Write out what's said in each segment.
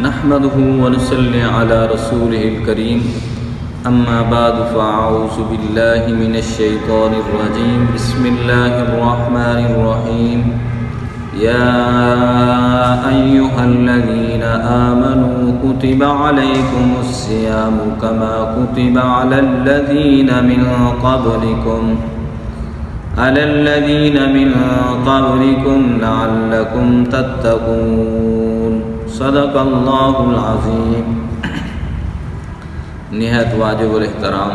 نحمده ونصلي على رسوله الكريم اما بعد فاعوذ بالله من الشيطان الرجيم بسم الله الرحمن الرحيم يا ايها الذين آمنوا كتب عليكم الصيام كما كتب على الذين من قبلكم لعلكم تتقون صدق اللہ العظیم۔ نہایت واجب الاحترام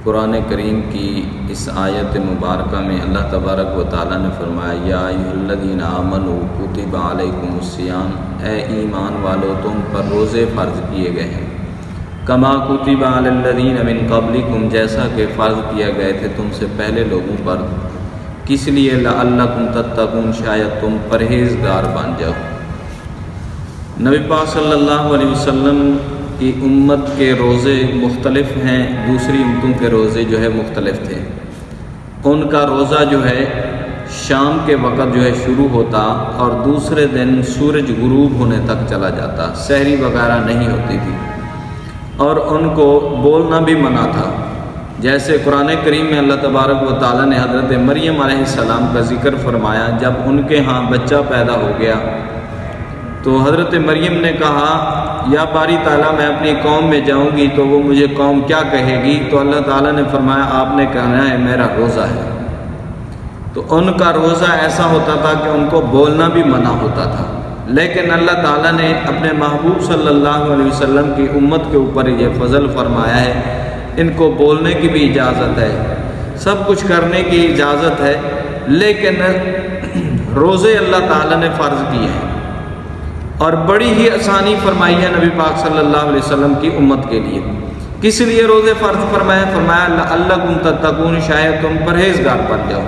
قرآن کریم کی اس آیت مبارکہ میں اللہ تبارک و تعالیٰ نے فرمایا یا ایھا الذین آمنوا کتب علیکم الصیام، اے ایمان والو تم پر روزے فرض کیے گئے ہیں، کما کتب علی الذین من قبلکم، جیسا کہ فرض کیا گئے تھے تم سے پہلے لوگوں پر، کس لیے لعلکم تتقون، شاید تم پرہیزگار بن جاؤ۔ نبی پاک صلی اللہ علیہ وسلم کی امت کے روزے مختلف ہیں، دوسری امتوں کے روزے جو ہے مختلف تھے۔ ان کا روزہ جو ہے شام کے وقت جو ہے شروع ہوتا اور دوسرے دن سورج غروب ہونے تک چلا جاتا، سحری وغیرہ نہیں ہوتی تھی، اور ان کو بولنا بھی منع تھا۔ جیسے قرآن کریم میں اللہ تبارک و تعالیٰ نے حضرت مریم علیہ السلام کا ذکر فرمایا، جب ان کے ہاں بچہ پیدا ہو گیا تو حضرت مریم نے کہا یا باری تعالیٰ میں اپنی قوم میں جاؤں گی تو وہ مجھے قوم کیا کہے گی؟ تو اللہ تعالیٰ نے فرمایا آپ نے کہنا ہے میرا روزہ ہے۔ تو ان کا روزہ ایسا ہوتا تھا کہ ان کو بولنا بھی منع ہوتا تھا، لیکن اللہ تعالیٰ نے اپنے محبوب صلی اللہ علیہ وسلم کی امت کے اوپر یہ فضل فرمایا ہے، ان کو بولنے کی بھی اجازت ہے، سب کچھ کرنے کی اجازت ہے، لیکن روزے اللہ تعالیٰ نے فرض کیے ہیں اور بڑی ہی آسانی فرمائی ہے نبی پاک صلی اللہ علیہ وسلم کی امت کے لیے۔ کس لیے روزے فرض فرمایا؟ لعلکم تتقون، شاید تم پرہیزگار بن جاؤ۔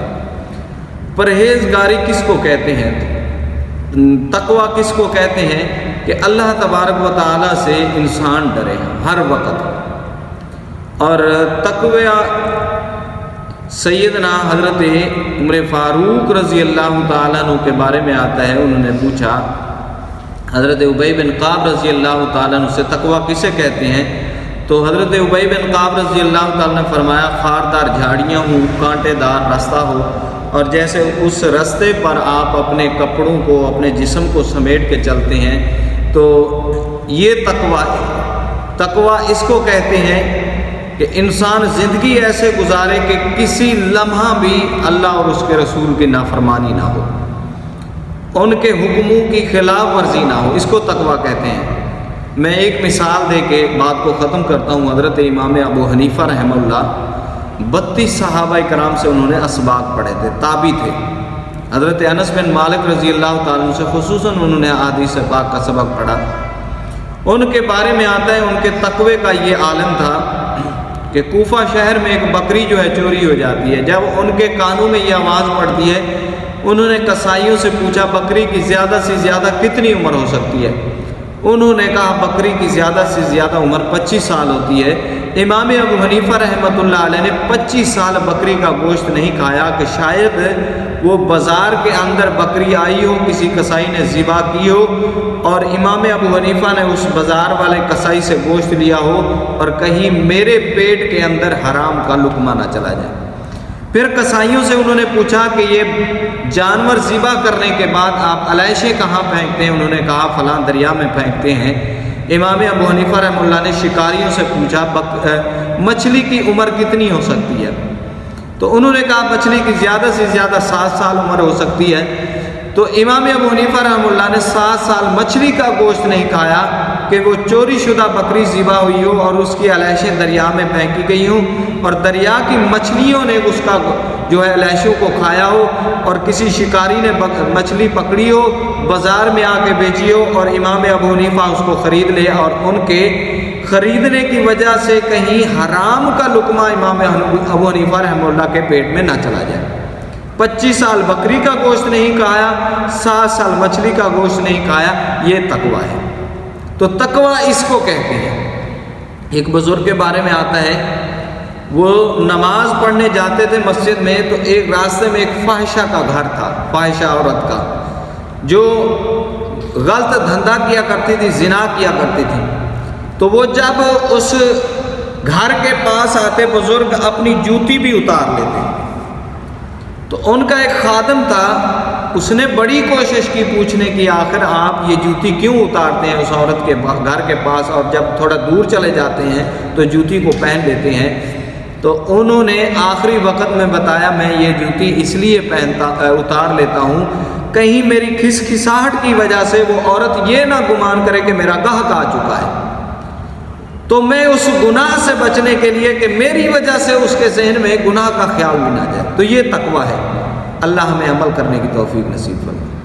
پرہیزگاری کس کو کہتے ہیں؟ تقوی کس کو کہتے ہیں؟ کہ اللہ تبارک و تعالیٰ سے انسان ڈرے ہر وقت۔ اور تقوی سیدنا حضرت عمر فاروق رضی اللہ تعالیٰ عنہ کے بارے میں آتا ہے، انہوں نے پوچھا حضرت ابی بن کعب رضی اللہ تعالیٰ عنہ سے تقوی کسے کہتے ہیں؟ تو حضرت ابی بن کعب رضی اللہ تعالیٰ نے فرمایا خاردار جھاڑیاں ہوں، کانٹے دار راستہ ہو، اور جیسے اس راستے پر آپ اپنے کپڑوں کو اپنے جسم کو سمیٹ کے چلتے ہیں تو یہ تقوی ہے۔ تقوی اس کو کہتے ہیں کہ انسان زندگی ایسے گزارے کہ کسی لمحہ بھی اللہ اور اس کے رسول کی نافرمانی نہ ہو، ان کے حکموں کی خلاف ورزی نہ ہو، اس کو تقوی کہتے ہیں۔ میں ایک مثال دے کے بات کو ختم کرتا ہوں۔ حضرت امام ابو حنیفہ رحمہ اللہ 32 صحابہ کرام سے انہوں نے اسباق پڑھے تھے، تابعی تھے۔ حضرت انس بن مالک رضی اللہ تعالیٰ عنہ سے خصوصاً انہوں نے احادیث پاک کا سبق پڑھا۔ ان کے بارے میں آتا ہے ان کے تقوی کا یہ عالم تھا کہ کوفہ شہر میں ایک بکری جو ہے چوری ہو جاتی ہے، جب ان کے کانوں میں یہ آواز پڑتی ہے انہوں نے قصائیوں سے پوچھا بکری کی زیادہ سے زیادہ کتنی عمر ہو سکتی ہے؟ انہوں نے کہا بکری کی زیادہ سے زیادہ عمر 25 سال ہوتی ہے۔ امام ابو حنیفہ رحمۃ اللہ علیہ نے 25 سال بکری کا گوشت نہیں کھایا کہ شاید وہ بازار کے اندر بکری آئی ہو، کسی قصائی نے ذبح کی ہو اور امام ابو حنیفہ نے اس بازار والے قصائی سے گوشت لیا ہو اور کہیں میرے پیٹ کے اندر حرام کا لقمہ نہ چلا جائے۔ پھر قصائیوں سے انہوں نے پوچھا کہ یہ جانور ذبح کرنے کے بعد آپ علیشے کہاں پھینکتے ہیں؟ انہوں نے کہا فلاں دریا میں پھینکتے ہیں۔ امام ابو حنیفہ رحمہ اللہ نے شکاریوں سے پوچھا مچھلی کی عمر کتنی ہو سکتی ہے؟ تو انہوں نے کہا مچھلی کی زیادہ سے زیادہ 7 سال عمر ہو سکتی ہے۔ تو امام ابو حنیفہ رحمہ اللہ نے 7 سال مچھلی کا گوشت نہیں کھایا کہ وہ چوری شدہ بکری ذبح ہوئی ہو اور اس کی علیشیں دریا میں پھینکی گئی ہوں اور دریا کی مچھلیوں نے اس کا جو ہے علیشوں کو کھایا ہو اور کسی شکاری نے مچھلی پکڑی ہو، بازار میں آ کے بیچی ہو اور امام ابو حنیفہ اس کو خرید لے اور ان کے خریدنے کی وجہ سے کہیں حرام کا لقمہ امام ابو حنیفہ رحمہ اللہ کے پیٹ میں نہ چلا جائے۔ 25 سال بکری کا گوشت نہیں کھایا، 7 سال مچھلی کا گوشت نہیں کھایا، یہ تقوی ہے۔ تو تقوی اس کو کہتے ہیں۔ ایک بزرگ کے بارے میں آتا ہے وہ نماز پڑھنے جاتے تھے مسجد میں تو ایک راستے میں ایک فاحشہ کا گھر تھا، فاحشہ عورت کا، جو غلط دھندا کیا کرتی تھی، زنا کیا کرتی تھی، تو وہ جب اس گھر کے پاس آتے بزرگ اپنی جوتی بھی اتار لیتے، تو ان کا ایک خادم تھا، اس نے بڑی کوشش کی پوچھنے کی آخر آپ یہ جوتی کیوں اتارتے ہیں اس عورت کے گھر کے پاس، اور جب تھوڑا دور چلے جاتے ہیں تو جوتی کو پہن لیتے ہیں؟ تو انہوں نے آخری وقت میں بتایا میں یہ جوتی اس لیے اتار لیتا ہوں کہیں میری کھسکھساہٹ کی وجہ سے وہ عورت یہ نہ گمان کرے کہ میرا گاہک آ چکا ہے، تو میں اس گناہ سے بچنے کے لیے کہ میری وجہ سے اس کے ذہن میں گناہ کا خیال بھی نہ جائے۔ تو یہ تقویٰ ہے۔ اللہ ہمیں عمل کرنے کی توفیق نصیب فرمائے۔